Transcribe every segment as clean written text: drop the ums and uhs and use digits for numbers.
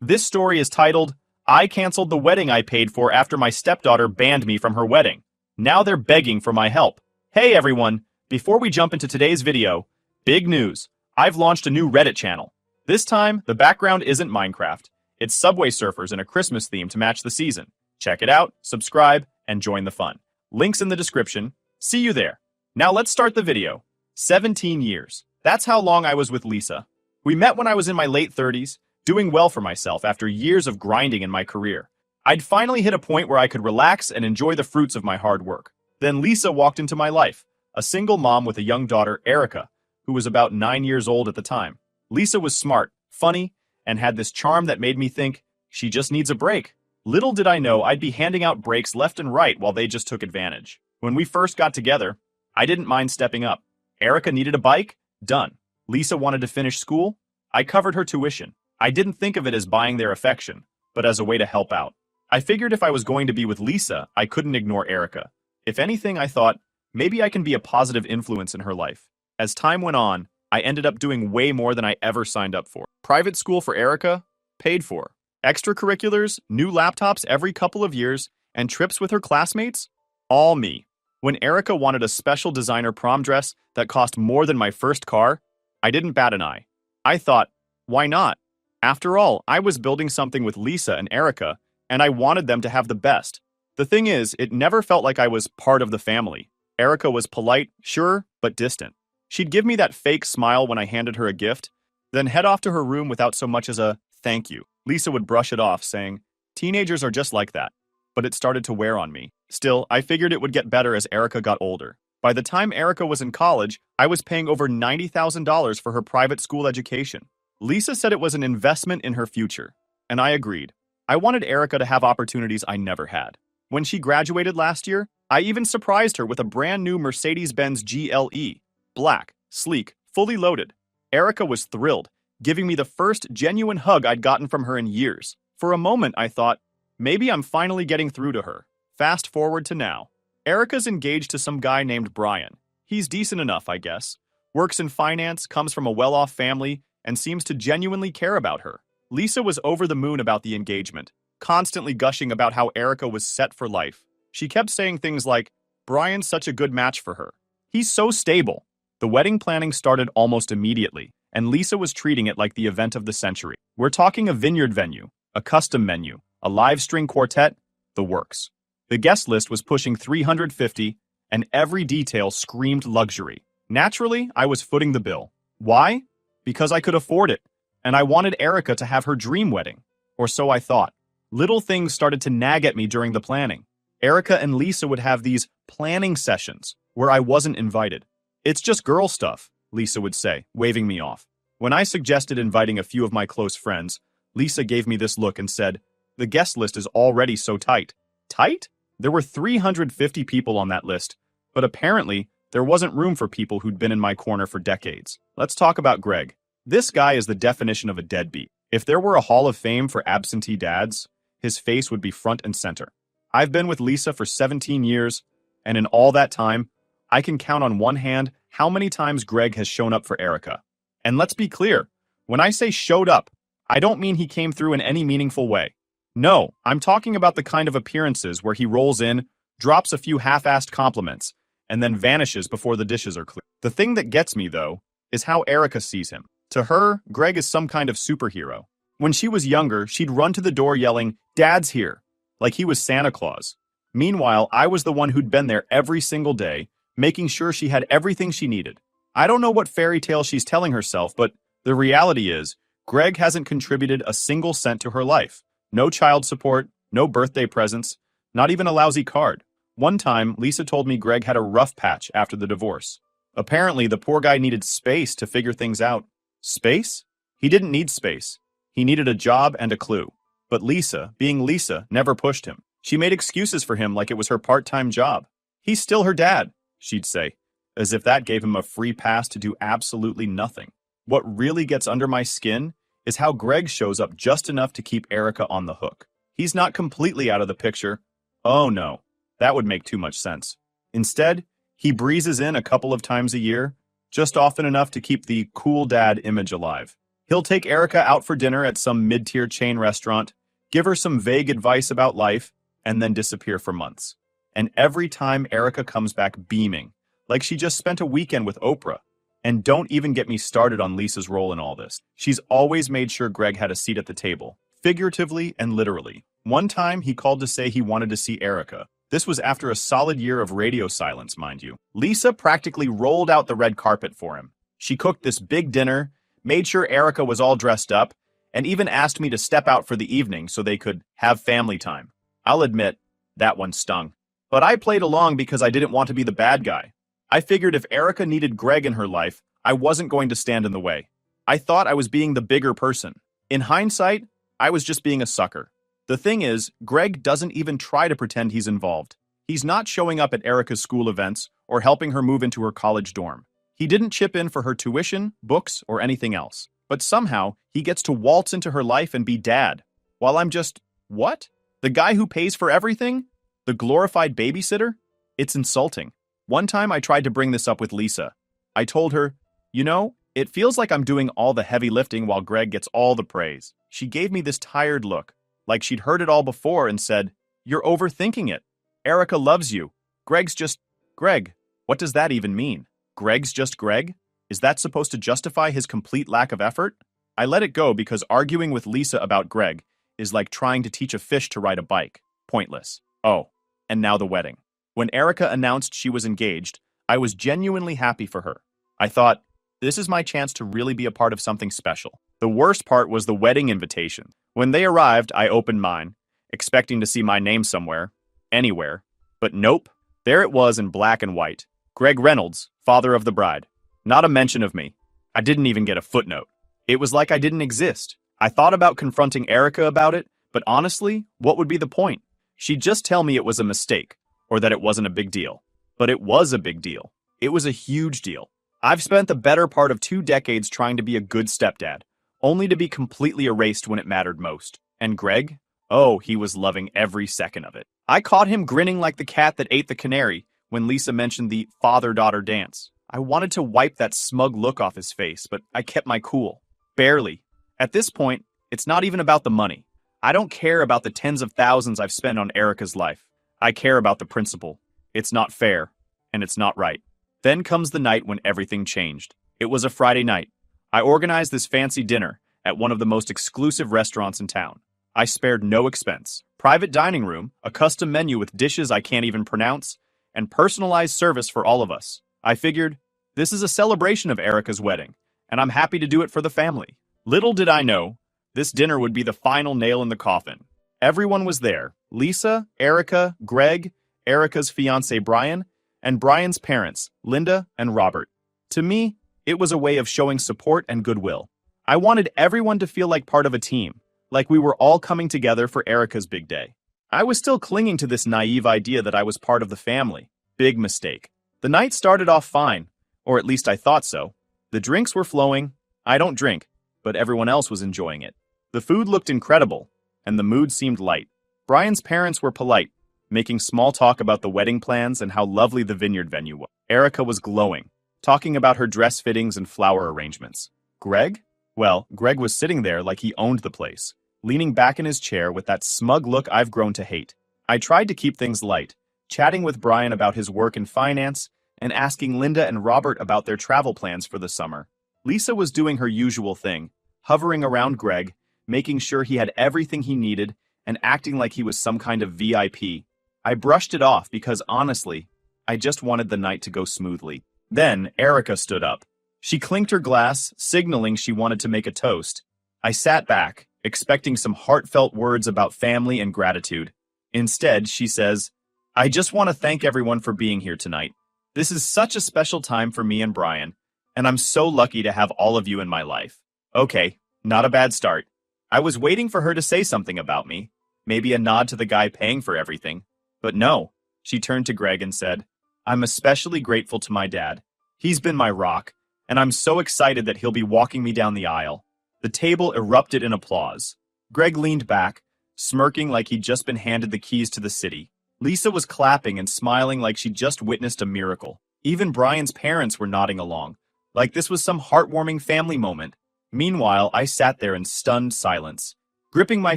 This story is titled, I Canceled the Wedding I Paid For After My Stepdaughter Banned Me from Her Wedding. Now they're begging for my help. Hey everyone, before we jump into today's video, big news. I've launched a new Reddit channel. This time, the background isn't Minecraft. It's Subway Surfers in a Christmas theme to match the season. Check it out, subscribe, and join the fun. Links in the description. See you there. Now let's start the video. 17 years. That's how long I was with Lisa. We met when I was in my late 30s, doing well for myself after years of grinding in my career. I'd finally hit a point where I could relax and enjoy the fruits of my hard work. Then Lisa walked into my life, a single mom with a young daughter, Erica, who was about 9 years old at the time. Lisa was smart, funny, and had this charm that made me think, she just needs a break. Little did I know I'd be handing out breaks left and right while they just took advantage. When we first got together, I didn't mind stepping up. Erica needed a bike? Done. Lisa wanted to finish school? I covered her tuition. I didn't think of it as buying their affection, but as a way to help out. I figured if I was going to be with Lisa, I couldn't ignore Erica. If anything, I thought, maybe I can be a positive influence in her life. As time went on, I ended up doing way more than I ever signed up for. Private school for Erica? Paid for. Extracurriculars, new laptops every couple of years, and trips with her classmates? All me. When Erica wanted a special designer prom dress that cost more than my first car, I didn't bat an eye. I thought, why not? After all, I was building something with Lisa and Erica, and I wanted them to have the best. The thing is, it never felt like I was part of the family. Erica was polite, sure, but distant. She'd give me that fake smile when I handed her a gift, then head off to her room without so much as a thank you. Lisa would brush it off, saying, teenagers are just like that. But it started to wear on me. Still, I figured it would get better as Erica got older. By the time Erica was in college, I was paying over $90,000 for her private school education. Lisa said it was an investment in her future, and I agreed. I wanted Erica to have opportunities I never had. When she graduated last year, I even surprised her with a brand new Mercedes-Benz GLE. Black, sleek, fully loaded. Erica was thrilled, giving me the first genuine hug I'd gotten from her in years. For a moment, I thought, maybe I'm finally getting through to her. Fast forward to now. Erica's engaged to some guy named Brian. He's decent enough, I guess. Works in finance, comes from a well-off family, and seems to genuinely care about her. Lisa was over the moon about the engagement, constantly gushing about how Erica was set for life. She kept saying things like, Brian's such a good match for her. He's so stable. The wedding planning started almost immediately, and Lisa was treating it like the event of the century. We're talking a vineyard venue, a custom menu, a live string quartet, the works. The guest list was pushing 350, and every detail screamed luxury. Naturally, I was footing the bill. Why? Because I could afford it, and I wanted Erica to have her dream wedding. Or so I thought. Little things started to nag at me during the planning. Erica and Lisa would have these planning sessions where I wasn't invited. It's just girl stuff, Lisa would say, waving me off. When I suggested inviting a few of my close friends, Lisa gave me this look and said, the guest list is already so tight. Tight? There were 350 people on that list, but apparently there wasn't room for people who'd been in my corner for decades. Let's talk about Greg. This guy is the definition of a deadbeat. If there were a hall of fame for absentee dads, his face would be front and center. I've been with Lisa for 17 years, and in all that time, I can count on one hand how many times Greg has shown up for Erica. And let's be clear, when I say showed up, I don't mean he came through in any meaningful way. No, I'm talking about the kind of appearances where he rolls in, drops a few half-assed compliments, and then vanishes before the dishes are clear. The thing that gets me, though, is how Erica sees him. To her, Greg is some kind of superhero. When she was younger, she'd run to the door yelling, Dad's here, like he was Santa Claus. Meanwhile, I was the one who'd been there every single day, making sure she had everything she needed. I don't know what fairy tale she's telling herself, but the reality is, Greg hasn't contributed a single cent to her life. No child support, no birthday presents, not even a lousy card. One time, Lisa told me Greg had a rough patch after the divorce. Apparently, the poor guy needed space to figure things out. Space? He didn't need space. He needed a job and a clue. But Lisa, being Lisa, never pushed him. She made excuses for him like it was her part-time job. He's still her dad, she'd say, as if that gave him a free pass to do absolutely nothing. What really gets under my skin is how Greg shows up just enough to keep Erica on the hook. He's not completely out of the picture. Oh no, that would make too much sense. Instead, he breezes in a couple of times a year, just often enough to keep the cool dad image alive. He'll take Erica out for dinner at some mid-tier chain restaurant, give her some vague advice about life, and then disappear for months. And every time Erica comes back beaming, like she just spent a weekend with Oprah. And don't even get me started on Lisa's role in all this. She's always made sure Greg had a seat at the table, figuratively and literally. One time, he called to say he wanted to see Erica. This was after a solid year of radio silence, mind you. Lisa practically rolled out the red carpet for him. She cooked this big dinner, made sure Erica was all dressed up, and even asked me to step out for the evening so they could have family time. I'll admit, that one stung. But I played along because I didn't want to be the bad guy. I figured if Erica needed Greg in her life, I wasn't going to stand in the way. I thought I was being the bigger person. In hindsight, I was just being a sucker. The thing is, Greg doesn't even try to pretend he's involved. He's not showing up at Erica's school events or helping her move into her college dorm. He didn't chip in for her tuition, books, or anything else. But somehow, he gets to waltz into her life and be dad. While I'm just, what? The guy who pays for everything? The glorified babysitter? It's insulting. One time I tried to bring this up with Lisa. I told her, you know, it feels like I'm doing all the heavy lifting while Greg gets all the praise. She gave me this tired look, like she'd heard it all before and said, you're overthinking it. Erica loves you. Greg's just Greg. What does that even mean? Greg's just Greg? Is that supposed to justify his complete lack of effort? I let it go because arguing with Lisa about Greg is like trying to teach a fish to ride a bike. Pointless. Oh, and now the wedding. When Erica announced she was engaged, I was genuinely happy for her. I thought, this is my chance to really be a part of something special. The worst part was the wedding invitation. When they arrived, I opened mine, expecting to see my name somewhere, anywhere. But nope, there it was in black and white. Greg Reynolds, father of the bride. Not a mention of me. I didn't even get a footnote. It was like I didn't exist. I thought about confronting Erica about it, but honestly, what would be the point? She'd just tell me it was a mistake, or that it wasn't a big deal. But it was a big deal. It was a huge deal. I've spent the better part of 2 decades trying to be a good stepdad, only to be completely erased when it mattered most. And Greg? Oh, he was loving every second of it. I caught him grinning like the cat that ate the canary when Lisa mentioned the father-daughter dance. I wanted to wipe that smug look off his face, but I kept my cool. Barely. At this point, it's not even about the money. I don't care about the tens of thousands I've spent on Erica's life. I care about the principle. It's not fair, and it's not right. Then comes the night when everything changed. It was a Friday night. I organized this fancy dinner at one of the most exclusive restaurants in town. I spared no expense. Private dining room, a custom menu with dishes I can't even pronounce, and personalized service for all of us. I figured, this is a celebration of Erica's wedding, and I'm happy to do it for the family. Little did I know, this dinner would be the final nail in the coffin. Everyone was there. Lisa, Erica, Greg, Erica's fiancé Brian, and Brian's parents, Linda and Robert. To me, it was a way of showing support and goodwill. I wanted everyone to feel like part of a team, like we were all coming together for Erica's big day. I was still clinging to this naive idea that I was part of the family. Big mistake. The night started off fine, or at least I thought so. The drinks were flowing. I don't drink, but everyone else was enjoying it. The food looked incredible, and the mood seemed light. Brian's parents were polite, making small talk about the wedding plans and how lovely the vineyard venue was. Erica was glowing, talking about her dress fittings and flower arrangements. Greg? Well, Greg was sitting there like he owned the place, leaning back in his chair with that smug look I've grown to hate. I tried to keep things light, chatting with Brian about his work in finance and asking Linda and Robert about their travel plans for the summer. Lisa was doing her usual thing, hovering around Greg, making sure he had everything he needed and acting like he was some kind of VIP. I brushed it off because honestly, I just wanted the night to go smoothly. Then Erica stood up. She clinked her glass, signaling she wanted to make a toast. I sat back, expecting some heartfelt words about family and gratitude. Instead, she says, I just want to thank everyone for being here tonight. This is such a special time for me and Brian, and I'm so lucky to have all of you in my life. Okay, not a bad start. I was waiting for her to say something about me, maybe a nod to the guy paying for everything. But no, she turned to Greg and said, I'm especially grateful to my dad. He's been my rock, and I'm so excited that he'll be walking me down the aisle. The table erupted in applause. Greg leaned back, smirking like he'd just been handed the keys to the city. Lisa was clapping and smiling like she'd just witnessed a miracle. Even Brian's parents were nodding along, like this was some heartwarming family moment. Meanwhile, I sat there in stunned silence, gripping my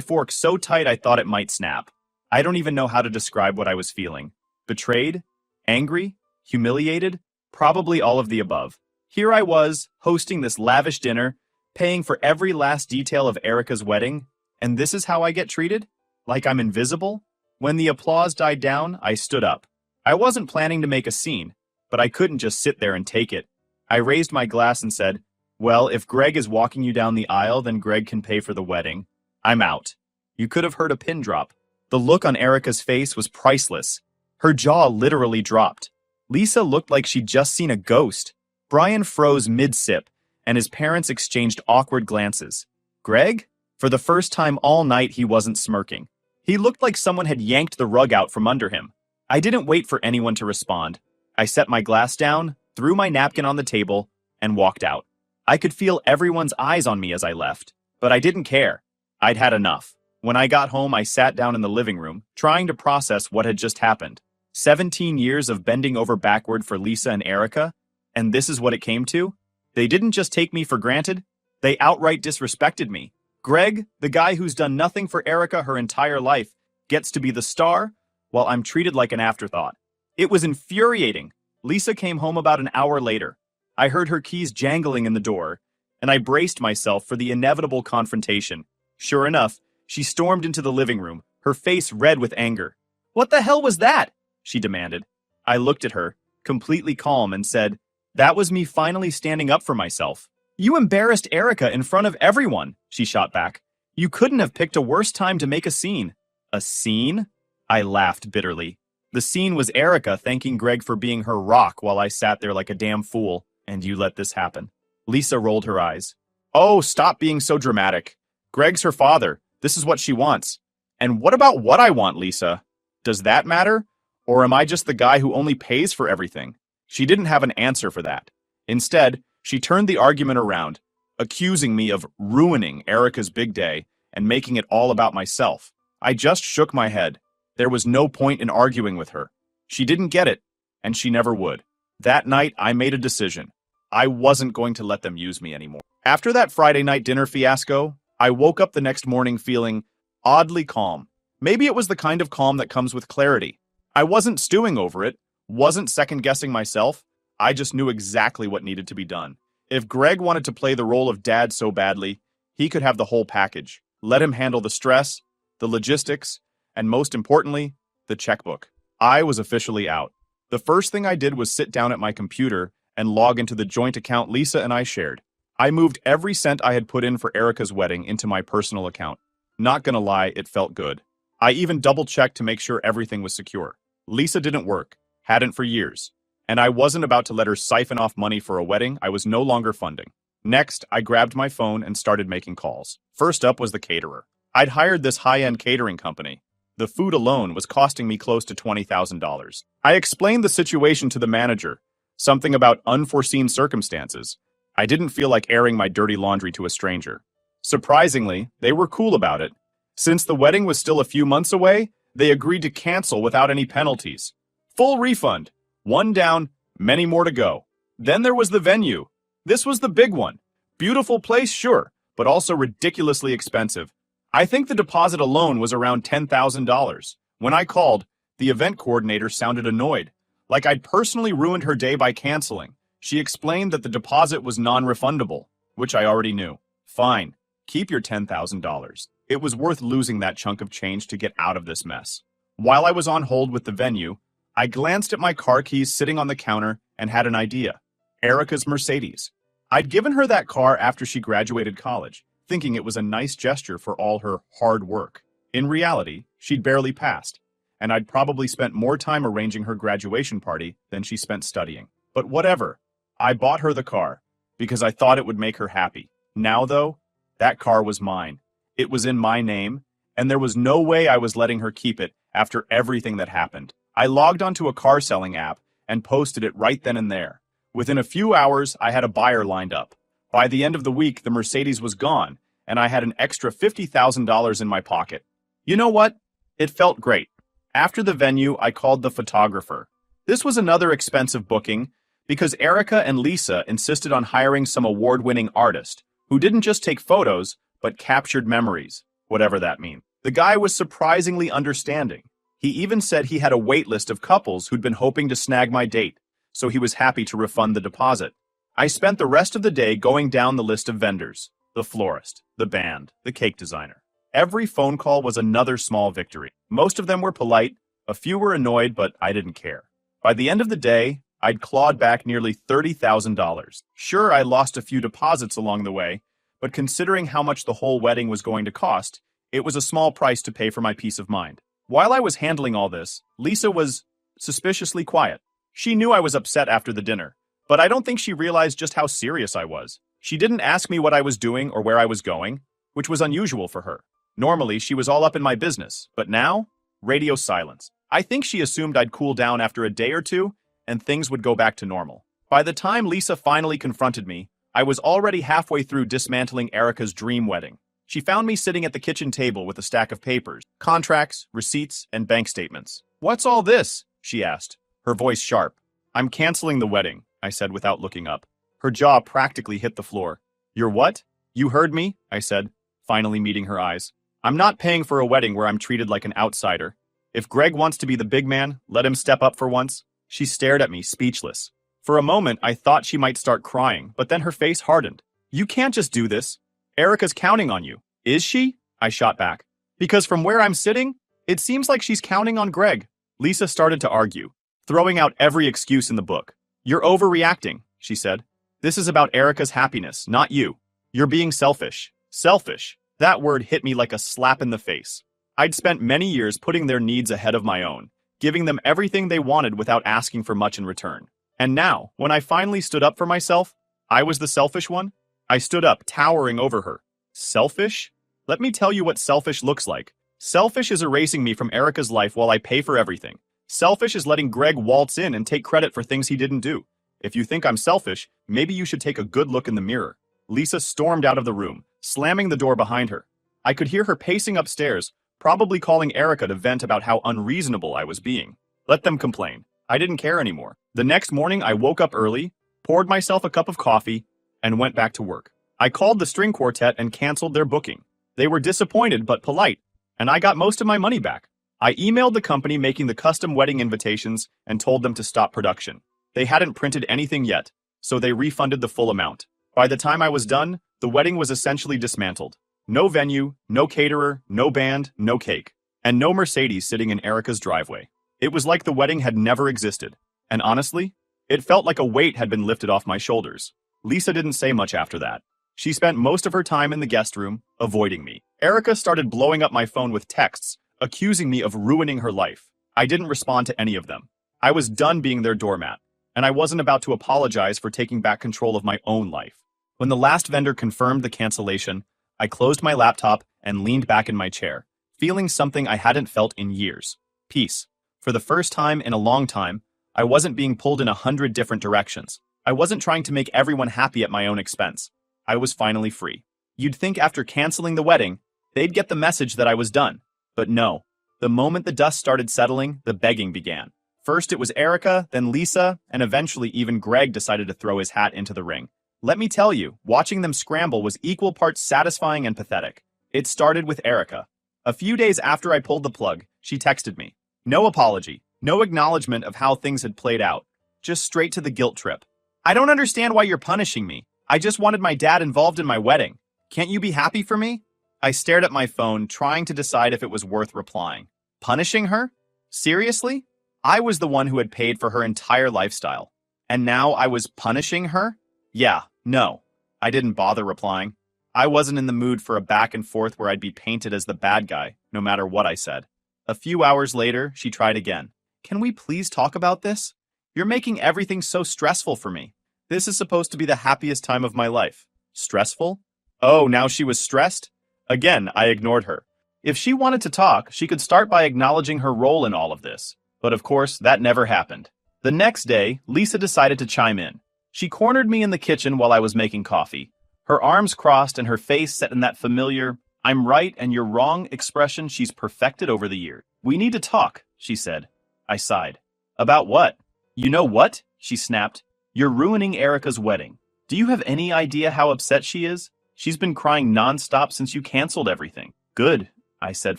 fork so tight I thought it might snap. I don't even know how to describe what I was feeling. Betrayed? Angry? Humiliated? Probably all of the above. Here I was, hosting this lavish dinner, paying for every last detail of Erica's wedding, and this is how I get treated? Like I'm invisible? When the applause died down, I stood up. I wasn't planning to make a scene, but I couldn't just sit there and take it. I raised my glass and said, "Well, if Greg is walking you down the aisle, then Greg can pay for the wedding. I'm out." You could have heard a pin drop. The look on Erica's face was priceless. Her jaw literally dropped. Lisa looked like she'd just seen a ghost. Brian froze mid-sip, and his parents exchanged awkward glances. Greg? For the first time all night, he wasn't smirking. He looked like someone had yanked the rug out from under him. I didn't wait for anyone to respond. I set my glass down, threw my napkin on the table, and walked out. I could feel everyone's eyes on me as I left, but I didn't care. I'd had enough. When I got home, I sat down in the living room, trying to process what had just happened. 17 years of bending over backward for Lisa and Erica, and this is what it came to? They didn't just take me for granted, they outright disrespected me. Greg, the guy who's done nothing for Erica her entire life, gets to be the star, while I'm treated like an afterthought. It was infuriating. Lisa came home about an hour later. I heard her keys jangling in the door, and I braced myself for the inevitable confrontation. Sure enough, she stormed into the living room, her face red with anger. "What the hell was that?" she demanded. I looked at her, completely calm, and said, "That was me finally standing up for myself." "You embarrassed Erica in front of everyone," she shot back. "You couldn't have picked a worse time to make a scene." "A scene?" I laughed bitterly. The scene was Erica thanking Greg for being her rock while I sat there like a damn fool. "And you let this happen." Lisa rolled her eyes. "Oh, stop being so dramatic. Greg's her father. This is what she wants." "And what about what I want, Lisa? Does that matter? Or am I just the guy who only pays for everything?" She didn't have an answer for that. Instead, she turned the argument around, accusing me of ruining Erica's big day and making it all about myself. I just shook my head. There was no point in arguing with her. She didn't get it, and she never would. That night, I made a decision. I wasn't going to let them use me anymore. After that Friday night dinner fiasco, I woke up the next morning feeling oddly calm. Maybe it was the kind of calm that comes with clarity. I wasn't stewing over it, wasn't second-guessing myself. I just knew exactly what needed to be done. If Greg wanted to play the role of dad so badly, he could have the whole package. Let him handle the stress, the logistics, and most importantly, the checkbook. I was officially out. The first thing I did was sit down at my computer and log into the joint account Lisa and I shared. I moved every cent I had put in for Erica's wedding into my personal account. Not gonna lie, it felt good. I even double-checked to make sure everything was secure. Lisa didn't work, hadn't for years, and I wasn't about to let her siphon off money for a wedding I was no longer funding. Next, I grabbed my phone and started making calls. First up was the caterer. I'd hired this high-end catering company. The food alone was costing me close to $20,000. I explained the situation to the manager, something about unforeseen circumstances. I didn't feel like airing my dirty laundry to a stranger. Surprisingly, they were cool about it. Since the wedding was still a few months away, they agreed to cancel without any penalties. Full refund. One down, many more to go. Then there was the venue. This was the big one. Beautiful place, sure, but also ridiculously expensive. I think the deposit alone was around $10,000. When I called, the event coordinator sounded annoyed, like I'd personally ruined her day by canceling. She explained that the deposit was non-refundable, which I already knew. Fine, keep your $10,000. It was worth losing that chunk of change to get out of this mess. While I was on hold with the venue, I glanced at my car keys sitting on the counter and had an idea. Erica's Mercedes. I'd given her that car after she graduated college, thinking it was a nice gesture for all her hard work. In reality, she'd barely passed, and I'd probably spent more time arranging her graduation party than she spent studying. But whatever. I bought her the car, because I thought it would make her happy. Now, though, that car was mine. It was in my name, and there was no way I was letting her keep it after everything that happened. I logged onto a car selling app and posted it right then and there. Within a few hours, I had a buyer lined up. By the end of the week, the Mercedes was gone, and I had an extra $50,000 in my pocket. You know what? It felt great. After the venue, I called the photographer. This was another expensive booking because Erica and Lisa insisted on hiring some award-winning artist, who didn't just take photos, but captured memories, whatever that means. The guy was surprisingly understanding. He even said he had a wait list of couples who'd been hoping to snag my date, so he was happy to refund the deposit. I spent the rest of the day going down the list of vendors, the florist, the band, the cake designer. Every phone call was another small victory. Most of them were polite, a few were annoyed, but I didn't care. By the end of the day, I'd clawed back nearly $30,000. Sure, I lost a few deposits along the way, but considering how much the whole wedding was going to cost, it was a small price to pay for my peace of mind. While I was handling all this, Lisa was suspiciously quiet. She knew I was upset after the dinner, but I don't think she realized just how serious I was. She didn't ask me what I was doing or where I was going, which was unusual for her. Normally, she was all up in my business, but now, radio silence. I think she assumed I'd cool down after a day or two, and things would go back to normal. By the time Lisa finally confronted me, I was already halfway through dismantling Erica's dream wedding. She found me sitting at the kitchen table with a stack of papers, contracts, receipts, and bank statements. "What's all this?" she asked, her voice sharp. "I'm canceling the wedding," I said without looking up. Her jaw practically hit the floor. "You're what?" "You heard me," I said, finally meeting her eyes. "I'm not paying for a wedding where I'm treated like an outsider. If Greg wants to be the big man, let him step up for once." She stared at me, speechless. For a moment, I thought she might start crying, but then her face hardened. "You can't just do this. Erica's counting on you." "Is she?" I shot back. "Because from where I'm sitting, it seems like she's counting on Greg." Lisa started to argue, throwing out every excuse in the book. "You're overreacting," she said. "This is about Erica's happiness, not you. You're being selfish." Selfish. That word hit me like a slap in the face. I'd spent many years putting their needs ahead of my own, giving them everything they wanted without asking for much in return. And now, when I finally stood up for myself, I was the selfish one? I stood up, towering over her. Selfish? Let me tell you what selfish looks like. Selfish is erasing me from Erica's life while I pay for everything. Selfish is letting Greg waltz in and take credit for things he didn't do. If you think I'm selfish, maybe you should take a good look in the mirror. Lisa stormed out of the room, slamming the door behind her. I could hear her pacing upstairs, probably calling Erica to vent about how unreasonable I was being. Let them complain. I didn't care anymore. The next morning, I woke up early, poured myself a cup of coffee, and went back to work. I called the string quartet and canceled their booking. They were disappointed but polite, and I got most of my money back. I emailed the company making the custom wedding invitations and told them to stop production. They hadn't printed anything yet, so they refunded the full amount. By the time I was done, the wedding was essentially dismantled. No venue, no caterer, no band, no cake, and no Mercedes sitting in Erica's driveway. It was like the wedding had never existed. And honestly, it felt like a weight had been lifted off my shoulders. Lisa didn't say much after that. She spent most of her time in the guest room, avoiding me. Erica started blowing up my phone with texts, accusing me of ruining her life. I didn't respond to any of them. I was done being their doormat, and I wasn't about to apologize for taking back control of my own life. When the last vendor confirmed the cancellation, I closed my laptop and leaned back in my chair, feeling something I hadn't felt in years. Peace. For the first time in a long time, I wasn't being pulled in 100 different directions. I wasn't trying to make everyone happy at my own expense. I was finally free. You'd think after canceling the wedding, they'd get the message that I was done. But no. The moment the dust started settling, the begging began. First it was Erica, then Lisa, and eventually even Greg decided to throw his hat into the ring. Let me tell you, watching them scramble was equal parts satisfying and pathetic. It started with Erica. A few days after I pulled the plug, she texted me. No apology, no acknowledgement of how things had played out. Just straight to the guilt trip. "I don't understand why you're punishing me. I just wanted my dad involved in my wedding. Can't you be happy for me?" I stared at my phone, trying to decide if it was worth replying. Punishing her? Seriously? I was the one who had paid for her entire lifestyle. And now I was punishing her? Yeah, no. I didn't bother replying. I wasn't in the mood for a back and forth where I'd be painted as the bad guy, no matter what I said. A few hours later, she tried again. "Can we please talk about this? You're making everything so stressful for me. This is supposed to be the happiest time of my life." Stressful? Oh, now she was stressed? Again, I ignored her. If she wanted to talk, she could start by acknowledging her role in all of this. But of course, that never happened. The next day, Lisa decided to chime in. She cornered me in the kitchen while I was making coffee. Her arms crossed and her face set in that familiar, "I'm right and you're wrong" expression she's perfected over the years. "We need to talk," she said. I sighed. "About what?" "You know what?" she snapped. "You're ruining Erica's wedding. Do you have any idea how upset she is? She's been crying nonstop since you canceled everything. Good, I said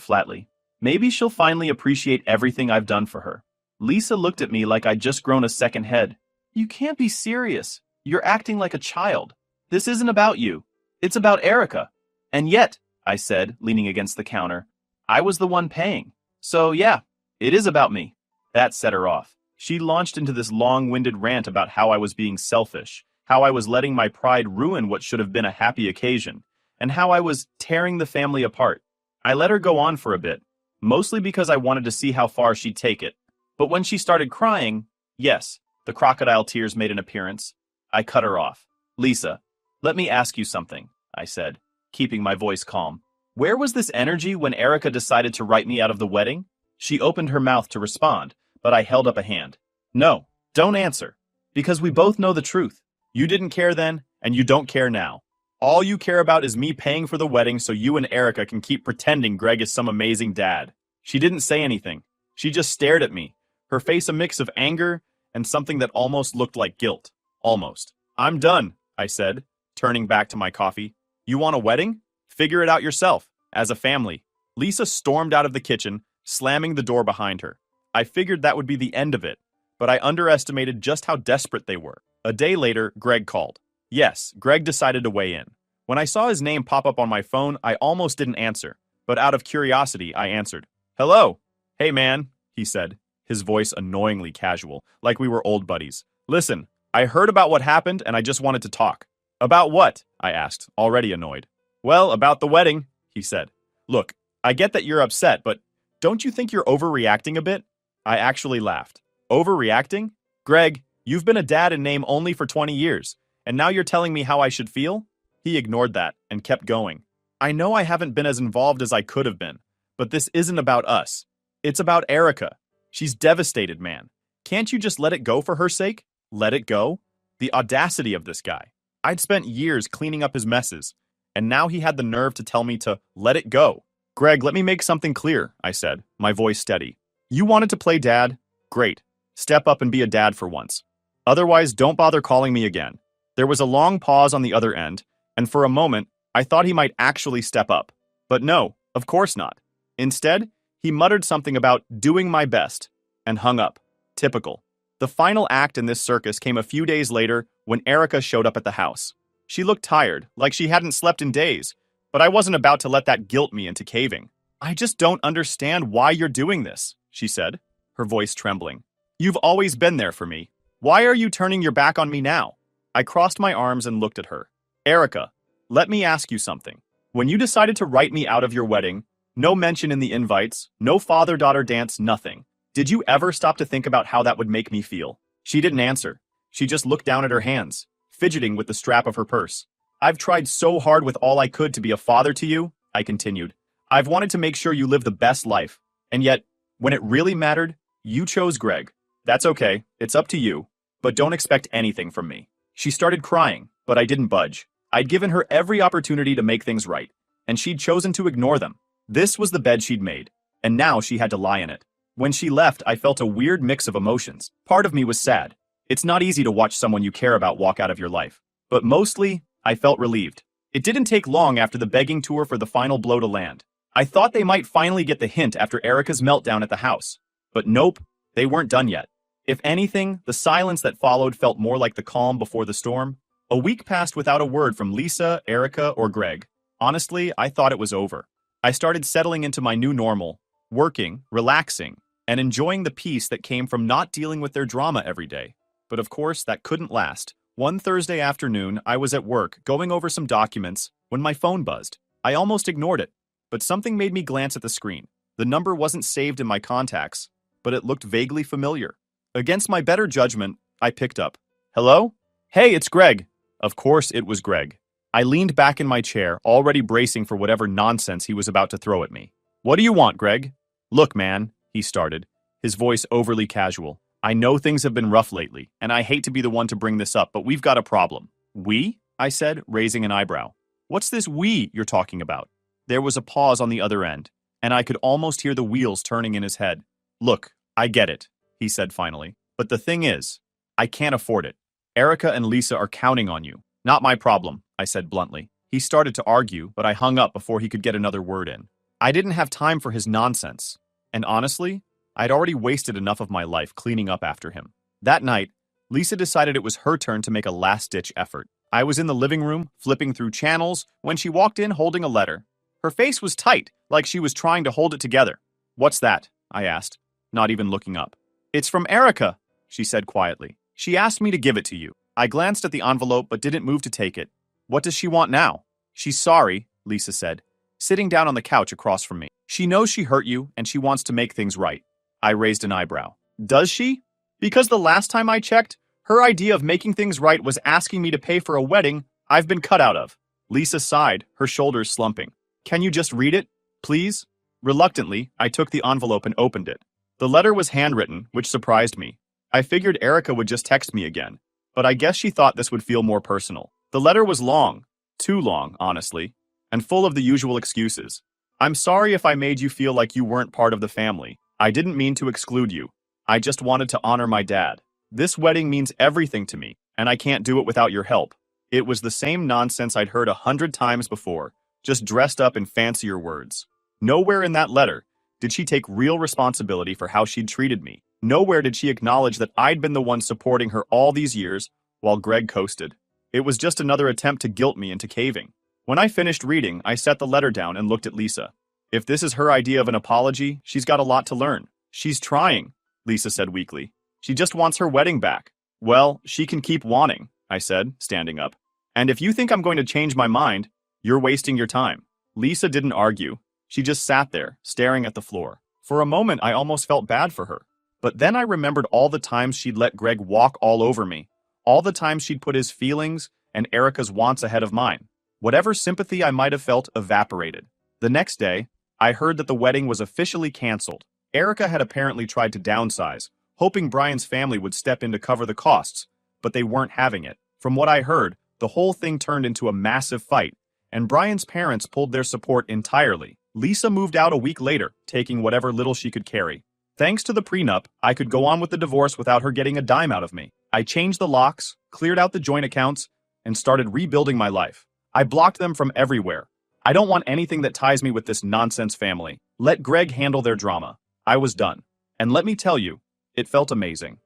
flatly. Maybe she'll finally appreciate everything I've done for her. Lisa looked at me like I'd just grown a second head. You can't be serious. You're acting like a child. This isn't about you. It's about Erica. And yet, I said, leaning against the counter, I was the one paying. So yeah, it is about me. That set her off. She launched into this long-winded rant about how I was being selfish, how I was letting my pride ruin what should have been a happy occasion, and how I was tearing the family apart. I let her go on for a bit, mostly because I wanted to see how far she'd take it. But when she started crying, yes, the crocodile tears made an appearance. I cut her off. Lisa, let me ask you something, I said, keeping my voice calm. Where was this energy when Erica decided to write me out of the wedding? She opened her mouth to respond, but I held up a hand. No, don't answer, because we both know the truth. You didn't care then, and you don't care now. All you care about is me paying for the wedding so you and Erica can keep pretending Greg is some amazing dad. She didn't say anything. She just stared at me, her face a mix of anger and something that almost looked like guilt. Almost. I'm done, I said, turning back to my coffee. You want a wedding? Figure it out yourself, as a family. Lisa stormed out of the kitchen, slamming the door behind her. I figured that would be the end of it, but I underestimated just how desperate they were. A day later, Greg called. Yes, Greg decided to weigh in. When I saw his name pop up on my phone, I almost didn't answer, but out of curiosity, I answered. Hello. Hey man, he said, his voice annoyingly casual, like we were old buddies. Listen, I heard about what happened and I just wanted to talk. About what? I asked, already annoyed. Well, about the wedding, he said. Look, I get that you're upset, but don't you think you're overreacting a bit? I actually laughed. Overreacting? Greg, you've been a dad in name only for 20 years, and now you're telling me how I should feel? He ignored that and kept going. I know I haven't been as involved as I could have been, but this isn't about us. It's about Erica. She's devastated, man. Can't you just let it go for her sake? Let it go? The audacity of this guy. I'd spent years cleaning up his messes, and now he had the nerve to tell me to let it go. Greg, let me make something clear, I said, my voice steady. You wanted to play dad? Great. Step up and be a dad for once. Otherwise, don't bother calling me again. There was a long pause on the other end, and for a moment, I thought he might actually step up. But no, of course not. Instead, he muttered something about doing my best, and hung up. Typical. The final act in this circus came a few days later when Erica showed up at the house. She looked tired, like she hadn't slept in days, but I wasn't about to let that guilt me into caving. I just don't understand why you're doing this, she said, her voice trembling. You've always been there for me. Why are you turning your back on me now? I crossed my arms and looked at her. Erica, let me ask you something. When you decided to write me out of your wedding, no mention in the invites, no father-daughter dance, nothing. Did you ever stop to think about how that would make me feel? She didn't answer. She just looked down at her hands, fidgeting with the strap of her purse. I've tried so hard with all I could to be a father to you, I continued. I've wanted to make sure you live the best life. And yet, when it really mattered, you chose Greg. That's okay. It's up to you. But don't expect anything from me. She started crying, but I didn't budge. I'd given her every opportunity to make things right, and she'd chosen to ignore them. This was the bed she'd made, and now she had to lie in it. When she left, I felt a weird mix of emotions. Part of me was sad. It's not easy to watch someone you care about walk out of your life. But mostly, I felt relieved. It didn't take long after the begging tour for the final blow to land. I thought they might finally get the hint after Erica's meltdown at the house. But nope, they weren't done yet. If anything, the silence that followed felt more like the calm before the storm. A week passed without a word from Lisa, Erica, or Greg. Honestly, I thought it was over. I started settling into my new normal, working, relaxing, and enjoying the peace that came from not dealing with their drama every day. But of course, that couldn't last. One Thursday afternoon, I was at work, going over some documents, when my phone buzzed. I almost ignored it, but something made me glance at the screen. The number wasn't saved in my contacts, but it looked vaguely familiar. Against my better judgment, I picked up. Hello? Hey, it's Greg. Of course it was Greg. I leaned back in my chair, already bracing for whatever nonsense he was about to throw at me. What do you want, Greg? Look, man, he started, his voice overly casual. I know things have been rough lately, and I hate to be the one to bring this up, but we've got a problem. We? I said, raising an eyebrow. What's this we you're talking about? There was a pause on the other end, and I could almost hear the wheels turning in his head. Look, I get it, he said finally, but the thing is, I can't afford it. Erica and Lisa are counting on you. Not my problem, I said bluntly. He started to argue, but I hung up before he could get another word in. I didn't have time for his nonsense. And honestly, I'd already wasted enough of my life cleaning up after him. That night, Lisa decided it was her turn to make a last-ditch effort. I was in the living room, flipping through channels, when she walked in holding a letter. Her face was tight, like she was trying to hold it together. "What's that?" I asked, not even looking up. "It's from Erica," she said quietly. "She asked me to give it to you." I glanced at the envelope but didn't move to take it. "What does she want now?" "She's sorry," Lisa said, sitting down on the couch across from me. "She knows she hurt you and she wants to make things right." I raised an eyebrow. "Does she? Because the last time I checked, her idea of making things right was asking me to pay for a wedding I've been cut out of." Lisa sighed, her shoulders slumping. "Can you just read it, please?" Reluctantly, I took the envelope and opened it. The letter was handwritten, which surprised me. I figured Erica would just text me again, but I guess she thought this would feel more personal. The letter was long, too long, honestly, and full of the usual excuses. "I'm sorry if I made you feel like you weren't part of the family. I didn't mean to exclude you. I just wanted to honor my dad. This wedding means everything to me, and I can't do it without your help." It was the same nonsense I'd heard 100 times before, just dressed up in fancier words. Nowhere in that letter did she take real responsibility for how she'd treated me. Nowhere did she acknowledge that I'd been the one supporting her all these years while Greg coasted. It was just another attempt to guilt me into caving. When I finished reading, I set the letter down and looked at Lisa. If this is her idea of an apology, she's got a lot to learn. "She's trying," Lisa said weakly. "She just wants her wedding back." "Well, she can keep wanting," I said, standing up. "And if you think I'm going to change my mind, you're wasting your time." Lisa didn't argue. She just sat there, staring at the floor. For a moment, I almost felt bad for her. But then I remembered all the times she'd let Greg walk all over me. All the times she'd put his feelings and Erica's wants ahead of mine. Whatever sympathy I might have felt evaporated. The next day, I heard that the wedding was officially canceled. Erica had apparently tried to downsize, hoping Brian's family would step in to cover the costs, but they weren't having it. From what I heard, the whole thing turned into a massive fight, and Brian's parents pulled their support entirely. Lisa moved out a week later, taking whatever little she could carry. Thanks to the prenup, I could go on with the divorce without her getting a dime out of me. I changed the locks, cleared out the joint accounts, and started rebuilding my life. I blocked them from everywhere. I don't want anything that ties me with this nonsense family. Let Greg handle their drama. I was done. And let me tell you, it felt amazing.